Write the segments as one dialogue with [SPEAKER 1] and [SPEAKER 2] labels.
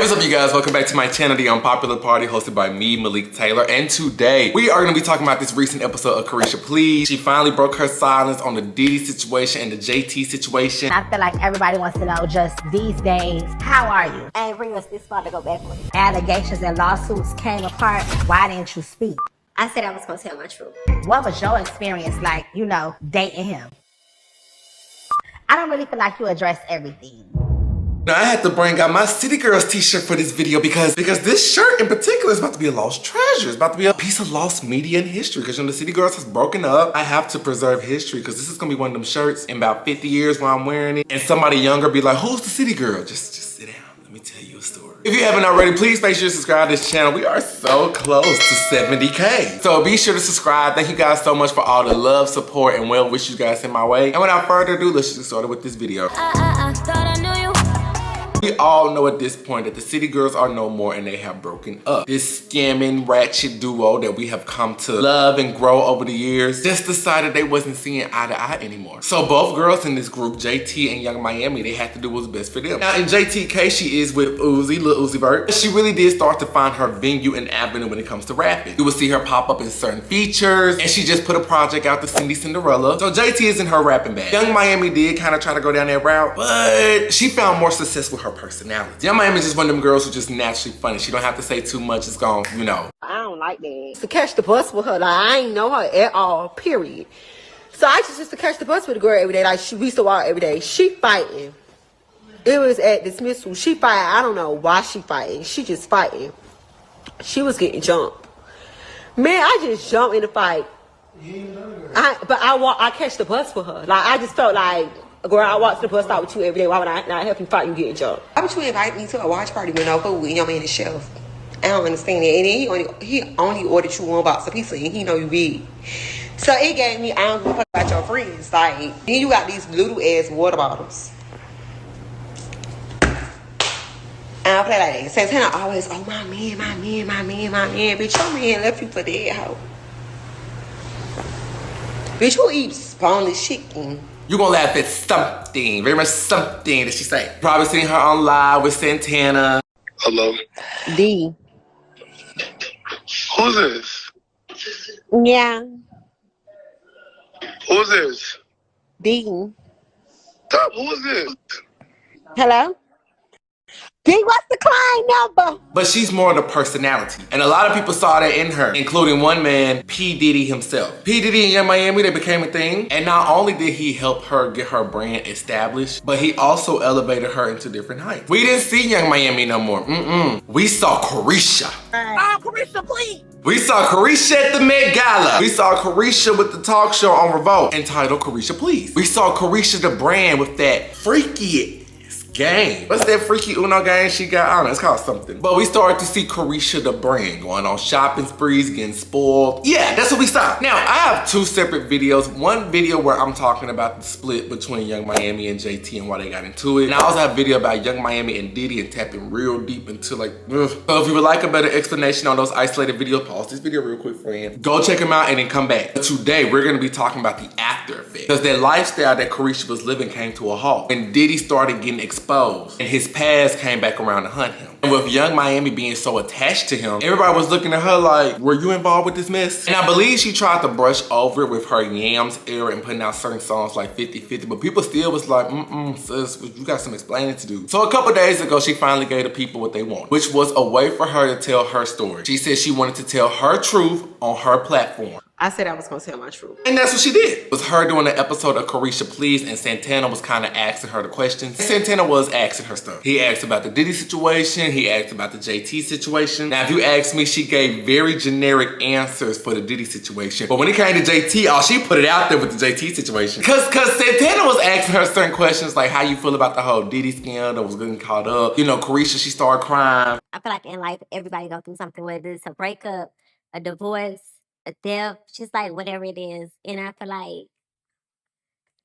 [SPEAKER 1] What's up, you guys? Welcome back to my channel, The Unpopular Party, hosted by me, Malik Taylor. And today, we are going to be talking about this recent episode of Caresha Please. She finally broke her silence on the Diddy situation and the JT situation.
[SPEAKER 2] I feel like everybody wants to know just these days, how are you? And bring us this far to go backwards. Allegations and lawsuits came apart. Why didn't you speak?
[SPEAKER 3] I said I was going to tell my truth.
[SPEAKER 2] What was your experience like, dating him? I don't really feel like you addressed everything.
[SPEAKER 1] Now, I had to bring out my City Girls t-shirt for this video because this shirt in particular is about to be a lost treasure. It's about to be a piece of lost media and history because the City Girls has broken up. I have to preserve history because this is going to be one of them shirts in about 50 years when I'm wearing it. And somebody younger be like, who's the City Girl? Just sit down. Let me tell you a story. If you haven't already, please make sure to subscribe to this channel. We are so close to 70K. So be sure to subscribe. Thank you guys so much for all the love, support, and well wishes you guys in my way. And without further ado, let's just get started with this video.
[SPEAKER 3] I thought I knew you.
[SPEAKER 1] We all know at this point that the City Girls are no more and they have broken up. This scamming ratchet duo that we have come to love and grow over the years just decided they wasn't seeing eye to eye anymore. So both girls in this group, JT and Young Miami, they had to do what's best for them. Now in JT case, she is with Uzi, Lil Uzi Vert. She really did start to find her venue and avenue when it comes to rapping. You will see her pop up in certain features, and she just put a project out to Cindy Cinderella. So JT is in her rapping bag. Young Miami did kind of try to go down that route, but she found more success with her personality. Young Miami is just one of them girls who's just naturally funny. She don't have to say too much. It's gone,
[SPEAKER 4] I don't like that. To catch the bus with her, like I ain't know her at all, period. So I just used to catch the bus with the girl every day. Like we used to walk every day. She fighting. It was at dismissal. She fighting. I don't know why she fighting. She just fighting. She was getting jumped. Man, I just jumped in the fight. I catch the bus with her. Like I just felt like, girl, I walk to the bus stop with you every day. Why would I not help you fight? You getting jumped. Why would you invite me to a watch party with no food and your man is chef? I don't understand that. And then he only ordered you one box of pizza and he know you big. So it gave me, I don't give a fuck about your friends. Like, then you got these little ass water bottles. I don't play like that. Santana always, oh my man. Bitch, your man left you for that hoe. Bitch, who eats boneless chicken?
[SPEAKER 1] You gonna laugh at something, very much something that she say. Probably seen her on live with Santana.
[SPEAKER 5] Hello?
[SPEAKER 4] D.
[SPEAKER 5] Who's this?
[SPEAKER 4] Yeah.
[SPEAKER 5] Who's this?
[SPEAKER 4] D.
[SPEAKER 5] Stop, who's this?
[SPEAKER 4] Hello? D, what's the client number?
[SPEAKER 1] But she's more the personality. And a lot of people saw that in her, including one man, P. Diddy himself. P. Diddy and Young Miami, they became a thing. And not only did he help her get her brand established, but he also elevated her into different heights. We didn't see Young Miami no more. We saw Caresha.
[SPEAKER 4] Oh, Caresha, please.
[SPEAKER 1] We saw Caresha at the Met Gala. We saw Caresha with the talk show on Revolt entitled Caresha Please. We saw Caresha the brand with that freaky game. What's that freaky Uno game she got? I don't know, it's called something. But we started to see Caresha the brand going on shopping sprees, getting spoiled. Yeah, that's what we saw. Now, I have two separate videos. One video where I'm talking about the split between Young Miami and JT and why they got into it. And I also have a video about Young Miami and Diddy and tapping real deep into like, ugh. So if you would like a better explanation on those isolated videos, pause this video real quick, friend. Go check them out and then come back. But today, we're gonna be talking about the after effect. Because that lifestyle that Caresha was living came to a halt. And Diddy started getting exposed. And his past came back around to hunt him. And with Young Miami being so attached to him, everybody was looking at her like, were you involved with this mess? And I believe she tried to brush over it with her Yams era and putting out certain songs like 50-50, but people still was like, sis, you got some explaining to do. So a couple days ago, she finally gave the people what they want, which was a way for her to tell her story. She said she wanted to tell her truth on her platform.
[SPEAKER 4] I said I was going to tell my truth.
[SPEAKER 1] And that's what she did. It was her doing an episode of Caresha Please, and Santana was kind of asking her the questions. And Santana was asking her stuff. He asked about the Diddy situation. He asked about the JT situation. Now, if you ask me, she gave very generic answers for the Diddy situation. But when it came to JT, she put it out there with the JT situation. Cause Santana was asking her certain questions like how you feel about the whole Diddy scandal that was getting caught up. Caresha, she started crying.
[SPEAKER 3] I feel like in life, everybody go through something, whether it's a breakup, a divorce, a death, just like whatever it is. And I feel like,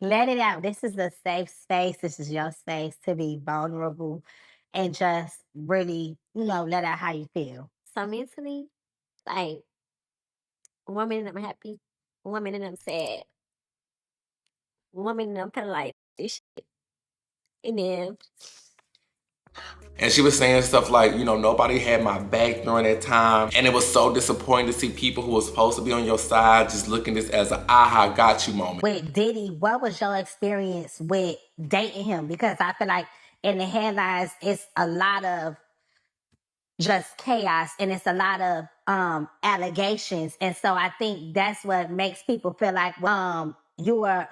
[SPEAKER 2] Let it out. This is a safe space. This is your space to be vulnerable and just really, let out how you feel.
[SPEAKER 3] so mentally, like, 1 minute I'm happy, 1 minute I'm sad, 1 minute I'm kind of like this shit. And then
[SPEAKER 1] And she was saying stuff like, you know, nobody had my back during that time. And it was so disappointing to see people who were supposed to be on your side just looking at this as an aha, got you moment.
[SPEAKER 2] With Diddy, what was your experience with dating him? Because I feel like in the headlines, it's a lot of just chaos and it's a lot of allegations. And so I think that's what makes people feel like you were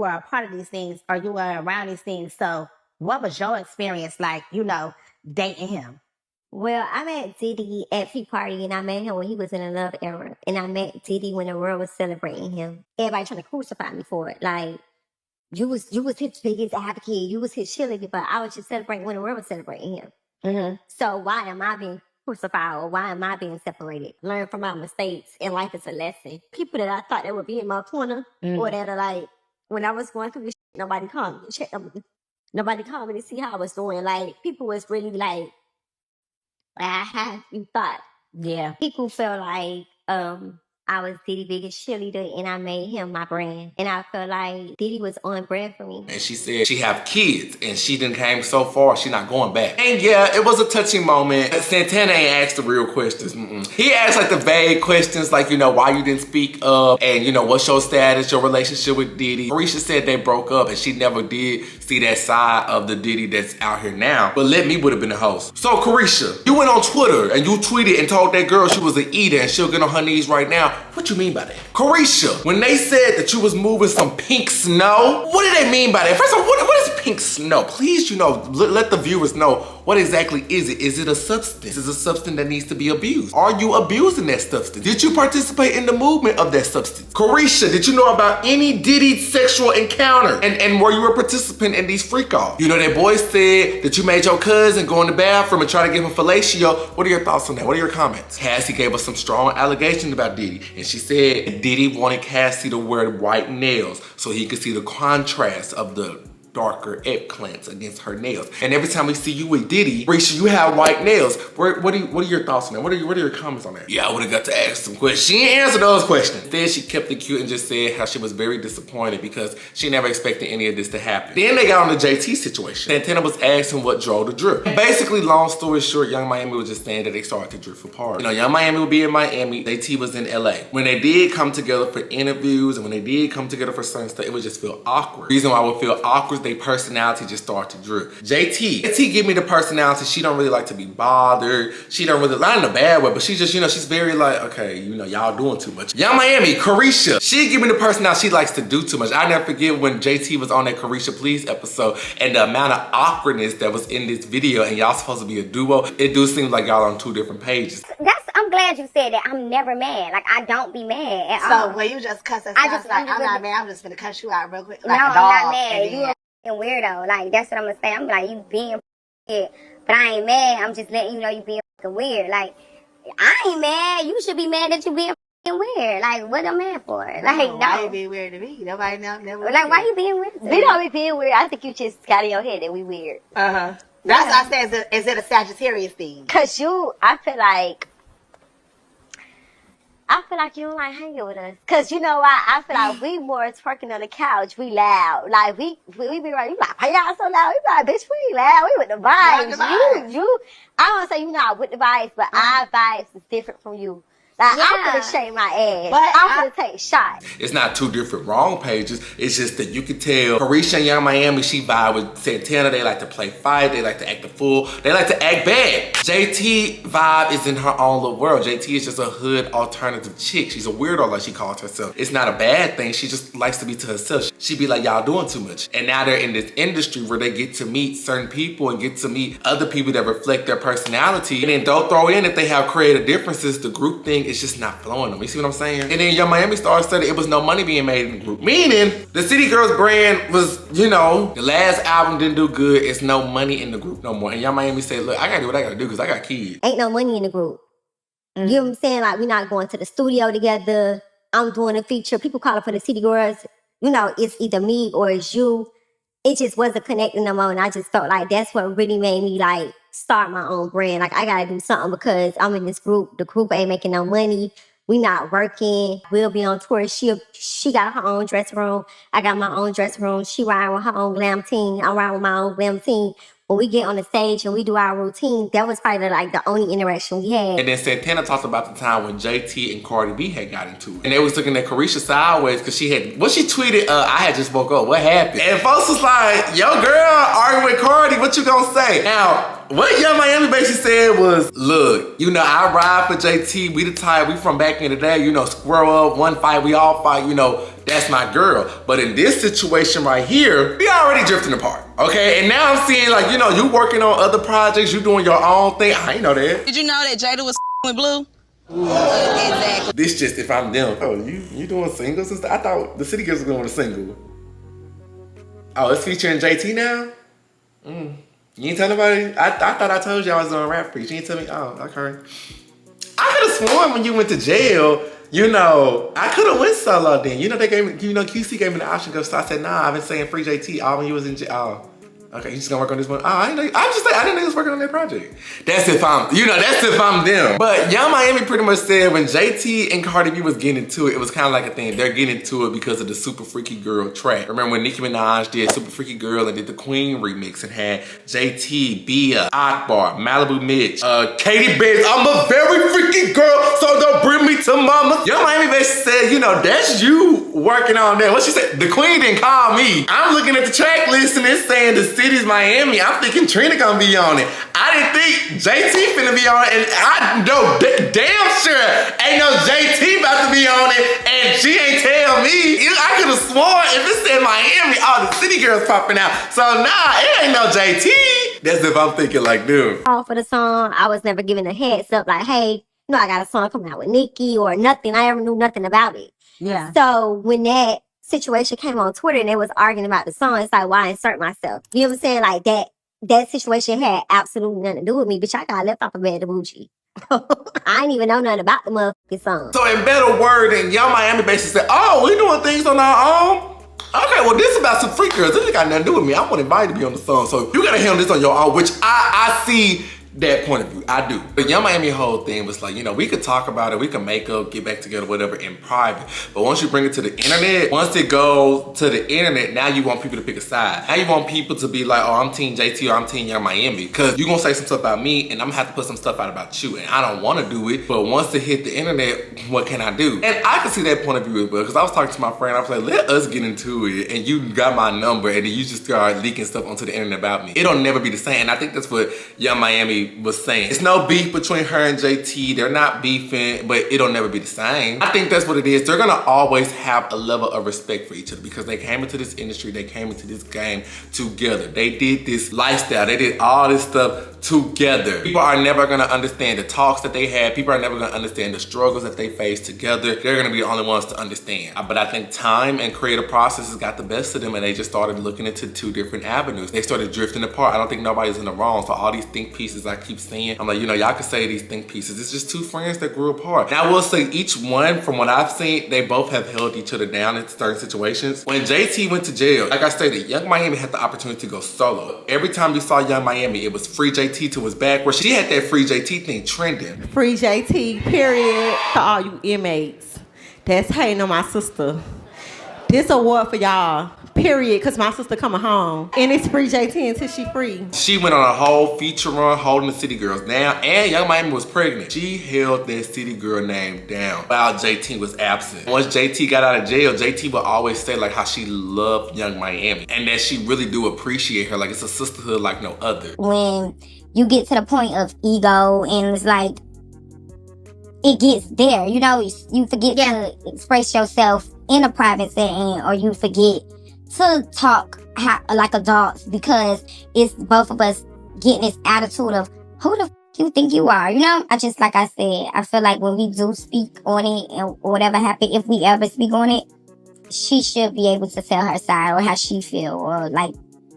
[SPEAKER 2] a part of these things or you were around these things. So what was your experience like, dating him?
[SPEAKER 3] Well, I met Diddy at Peak Party, and I met him when he was in a love era. And I met Diddy when the world was celebrating him. Everybody trying to crucify me for it. Like, you was his biggest advocate. You was his cheerleader, but I was just celebrating when the world was celebrating him.
[SPEAKER 2] Mm-hmm.
[SPEAKER 3] So why am I being crucified or why am I being separated? Learn from my mistakes, and life is a lesson. People that I thought that would be in my corner or that are like, when I was going through this shit, nobody called me to check on me. Nobody called me to see how I was doing. Like, people was really like, how you thought.
[SPEAKER 2] Yeah.
[SPEAKER 3] People felt like I was Diddy's biggest cheerleader and I made him my brand. And I felt like Diddy was on brand for me.
[SPEAKER 1] And she said she have kids and she done came so far, she not going back. And yeah, it was a touching moment. Santana ain't asked the real questions. He asked like the vague questions like, you know, why you didn't speak up and, you know, what's your status, your relationship with Diddy. Caresha said they broke up and she never did see that side of the Diddy that's out here now. But Let Me would have been the host. So Caresha, you went on Twitter and you tweeted and told that girl she was an eater and she'll get on her knees right now. What you mean by that? Caresha, when they said that you was moving some pink snow, what did they mean by that? First of all, what is pink snow? Please, you know, let the viewers know what exactly is it? Is it a substance? Is it a substance that needs to be abused? Are you abusing that substance? Did you participate in the movement of that substance? Caresha, did you know about any Diddy sexual encounter? And were you a participant in these freak-offs? You know, that boy said that you made your cousin go in the bathroom and try to give him fellatio. What are your thoughts on that? What are your comments? Cassie gave us some strong allegations about Diddy, and she said Diddy wanted Cassie to wear white nails so he could see the contrast of the darker eggplants against her nails. And every time we see you with Diddy, Caresha, you have white nails. What are your thoughts on that? What are your comments on that? Yeah, I would have got to ask some questions. She didn't answer those questions. Then she kept it cute and just said how she was very disappointed because she never expected any of this to happen. Then they got on the JT situation. Santana was asking what drove the drift. Basically, long story short, Young Miami was just saying that they started to drift apart. You know, Young Miami would be in Miami, JT was in LA. When they did come together for interviews and when they did come together for certain stuff, it would just feel awkward. The reason why it would feel awkward, they personality just started to drip. JT give me the personality. She don't really like to be bothered. She don't really, not in a bad way, but she just, you know, she's very like, okay, you know, y'all doing too much. Young Miami, Caresha, she give me the personality. She likes to do too much. I never forget when JT was on that Caresha Please episode and the amount of awkwardness that was in this video and y'all supposed to be a duo. It do seem like y'all on two different pages.
[SPEAKER 6] I'm glad you said that. I'm never mad. Like, I don't be mad at all.
[SPEAKER 2] So when you just cuss us
[SPEAKER 6] I
[SPEAKER 2] out,
[SPEAKER 6] just-
[SPEAKER 2] like, I'm not mad, I'm just gonna cuss you out real quick.
[SPEAKER 6] No,
[SPEAKER 2] Like a
[SPEAKER 6] I'm
[SPEAKER 2] dog,
[SPEAKER 6] not mad.
[SPEAKER 2] and
[SPEAKER 6] You
[SPEAKER 2] then-
[SPEAKER 6] a f***ing weirdo. Like, that's what I'm gonna say. I'm like, you being weird. But I ain't mad. I'm just letting you know you being f***ing weird. Like, I ain't mad. You should be mad that you being f***ing weird. Like, what I'm mad for? Like, no.
[SPEAKER 2] Why you being weird to me? Nobody never.
[SPEAKER 6] Like, why you being weird?
[SPEAKER 3] We don't be being weird. I think you just got in your head that we weird.
[SPEAKER 2] That's what I said. Is it a Sagittarius thing?
[SPEAKER 3] Cause I feel like you don't like hanging with us. Cause you know why? I feel like we more twerking on the couch. We loud. Like we be right. You like, why y'all so loud? We like, bitch, we ain't loud. We with the vibes. You. I don't say you not with the vibes, but our vibes is different from you. Like, I'm gonna shake my ass.
[SPEAKER 2] But
[SPEAKER 3] I'm gonna take shots.
[SPEAKER 1] It's not two different wrong pages. It's just that you can tell Caresha and Young Miami, she vibe with Santana. They like to play fight. They like to act the fool. They like to act bad. JT vibe is in her own little world. JT is just a hood alternative chick. She's a weirdo like she calls herself. It's not a bad thing. She just likes to be to herself. She be like, y'all doing too much. And now they're in this industry where they get to meet certain people and get to meet other people that reflect their personality. And then don't throw in if they have creative differences. The group thing is just not flowing them. You see what I'm saying? And then Young Miami Star said it was no money being made in the group. Meaning, the City Girls brand was, you know, the last album didn't do good. It's no money in the group no more. And Young Miami said, look, I gotta do what I gotta do because I got kids.
[SPEAKER 3] Ain't no money in the group. You know what I'm saying? Like, we're not going to the studio together. I'm doing a feature. People calling for the City Girls. You know, it's either me or it's you. It just wasn't connecting no more. And I just felt like that's what really made me, like, start my own brand. Like, I got to do something because I'm in this group. The group ain't making no money. We not working. We'll be on tour. She got her own dressing room. I got my own dressing room. She riding with her own glam team. I'm riding with my own glam team. when we get on the stage and we do our routine, that was probably like the only interaction we had.
[SPEAKER 1] And then Santana talked about the time when JT and Cardi B had got into it. And they was looking at Caresha sideways because she tweeted, I had just woke up, what happened? And folks was like, yo girl, arguing with Cardi, what you gonna say? Now, what Young Miami basically said was, look, you know, I ride for JT, we the type, we from back in the day, you know, square up, one fight, we all fight, you know, that's my girl. But in this situation right here, we already drifting apart, okay? And now I'm seeing like, you know, you working on other projects, you doing your own thing. I ain't know that.
[SPEAKER 7] Did you know that Jada was with Blue? Exactly.
[SPEAKER 1] This just if I'm them. Oh, you doing singles and stuff? I thought the City Girls was going to single. Oh, it's featuring JT now? You ain't tell nobody? I thought I told you I was doing rap preach. You ain't tell me? Oh, okay. I could have sworn when you went to jail, you know, I could have went solo then. You know, they gave me, you know, QC gave me the option to go. So I said, nah, I've been saying free JT all when you was in jail. Oh. Okay, you just gonna work on this one? Oh, I didn't know. I'm just saying, I didn't know he was working on that project. That's if I'm, you know, that's if I'm them. But Young Miami pretty much said when JT and Cardi B was getting into it was kind of like a thing. They're getting into it because of the Super Freaky Girl track. Remember when Nicki Minaj did Super Freaky Girl and did the Queen remix and had JT, Bia, Akbar, Malibu Mitch, Katie Bates, I'm a very freaky girl, so don't bring me to mama. Young Miami basically said, you know, that's you working on that. What she said, the Queen didn't call me. I'm looking at the track list and it's saying the city's Miami. I'm thinking Trina gonna be on it. I didn't think JT finna be on it, and I know damn sure ain't no JT about to be on it, and she ain't tell me. I could have sworn if it said Miami, all the city girls popping out. So nah, it ain't no JT. That's if I'm thinking like, dude.
[SPEAKER 3] All for the song, I was never given a heads up like, hey, you know, I got a song coming out with Nicki or nothing. I ever knew nothing about it.
[SPEAKER 2] Yeah.
[SPEAKER 3] So when that situation came on Twitter and they was arguing about the song, it's like, why insert myself? You know what I'm saying? Like that situation had absolutely nothing to do with me, bitch. I got left off of Bad Bougie. I ain't even know nothing about the motherfucking song.
[SPEAKER 1] So in better wording, Young Miami basically said, oh, we doing things on our own? Okay, well, this is about some freak girls. This ain't got nothing to do with me. I want invited to be on the song. So you gotta handle this on your own, which I see that point of view. I do. The Young Miami whole thing was like, you know, we could talk about it, we can make up, get back together, whatever, in private. But once you bring it to the internet, once it goes to the internet, now you want people to pick a side. Now you want people to be like, oh, I'm Team JT or I'm Team Young Miami. Because you're gonna say some stuff about me and I'm gonna have to put some stuff out about you. And I don't wanna do it, but once it hit the internet, what can I do? And I can see that point of view as well, because I was talking to my friend, I was like, let us get into it. And you got my number and then you just start leaking stuff onto the internet about me. It'll never be the same. And I think that's what Young Miami was saying. It's no beef between her and JT. They're not beefing, but it'll never be the same. I think that's what it is. They're gonna always have a level of respect for each other because they came into this industry, they came into this game together. They did this lifestyle, they did all this stuff together. People are never gonna understand the talks that they had. People are never gonna understand the struggles that they faced together. They're gonna be the only ones to understand. But I think time and creative processes got the best of them and they just started looking into two different avenues. They started drifting apart. I don't think nobody's in the wrong. So all these think pieces I keep saying, I'm like, you know, y'all can say these think pieces. It's just two friends that grew apart. And I will say each one, from what I've seen, they both have held each other down in certain situations. When JT went to jail, like I stated, Young Miami had the opportunity to go solo. Every time we saw Young Miami, it was free JT to his back, where she had that free JT thing trending.
[SPEAKER 8] Free JT, period. To all you inmates that's hating on my sister. This award for y'all, period, because my sister coming home. And it's free JT until she free.
[SPEAKER 1] She went on a whole feature run holding the City Girls down, and Young Miami was pregnant. She held that City Girl name down while JT was absent. Once JT got out of jail, JT would always say like how she loved Young Miami and that she really do appreciate her. Like it's a sisterhood like no other.
[SPEAKER 6] When you get to the point of ego and it's like, it gets there, you know, you forget to express yourself in a private setting, or you forget to talk like adults because it's both of us getting this attitude of who the f you think you are, you know? I just, like I said, I feel like when we do speak on it and whatever happened, if we ever speak on it, she should be able to tell her side or how she feel, or like,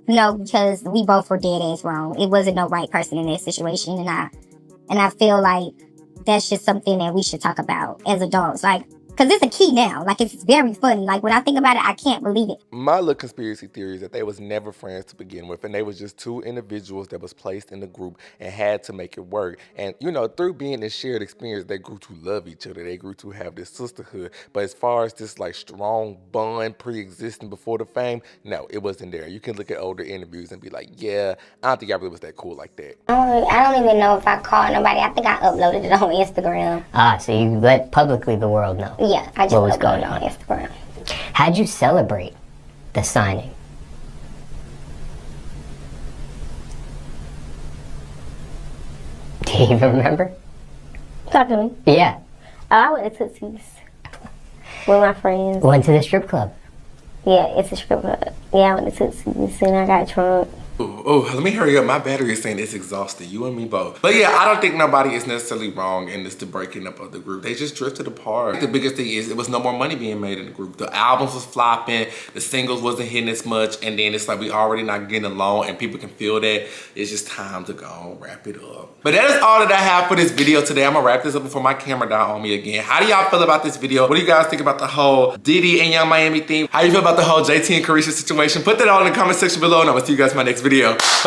[SPEAKER 6] you know, because we both were dead ass wrong. It wasn't no right person in that situation, and I feel like that's just something that we should talk about as adults. Like, Cause it's a key now. Like, it's very funny. Like, when I think about it, I can't believe it.
[SPEAKER 1] My little conspiracy theory is that they was never friends to begin with, and they was just two individuals that was placed in the group and had to make it work. And you know, through being this shared experience, they grew to love each other. They grew to have this sisterhood. But as far as this like strong bond pre-existing before the fame, no, it wasn't there. You can look at older interviews and be like, yeah, I don't think I really was that cool like that.
[SPEAKER 6] I don't even know if I called nobody. I think I uploaded it on Instagram.
[SPEAKER 9] So you let publicly the world know.
[SPEAKER 6] Yeah, I just uploaded it on Instagram.
[SPEAKER 9] How'd you celebrate the signing? Do you even remember?
[SPEAKER 6] Talk to me.
[SPEAKER 9] Yeah.
[SPEAKER 6] Oh, I went to Tootsie's with my friends.
[SPEAKER 9] Went to the strip club.
[SPEAKER 6] Yeah, it's a strip club. Yeah, I went to Tootsie's and I got drunk.
[SPEAKER 1] Oh, let me hurry up. My battery is saying it's exhausted. You and me both. But yeah, I don't think nobody is necessarily wrong in this, the breaking up of the group. They just drifted apart. The biggest thing is it was no more money being made in the group. The albums was flopping. The singles wasn't hitting as much. And then it's like we already not getting along and people can feel that. It's just time to go wrap it up. But that is all that I have for this video today. I'm gonna wrap this up before my camera die on me again. How do y'all feel about this video? What do you guys think about the whole Diddy and Young Miami thing? How you feel about the whole JT and Caresha situation? Put that all in the comment section below and I'm gonna see you guys in my next video. Bye.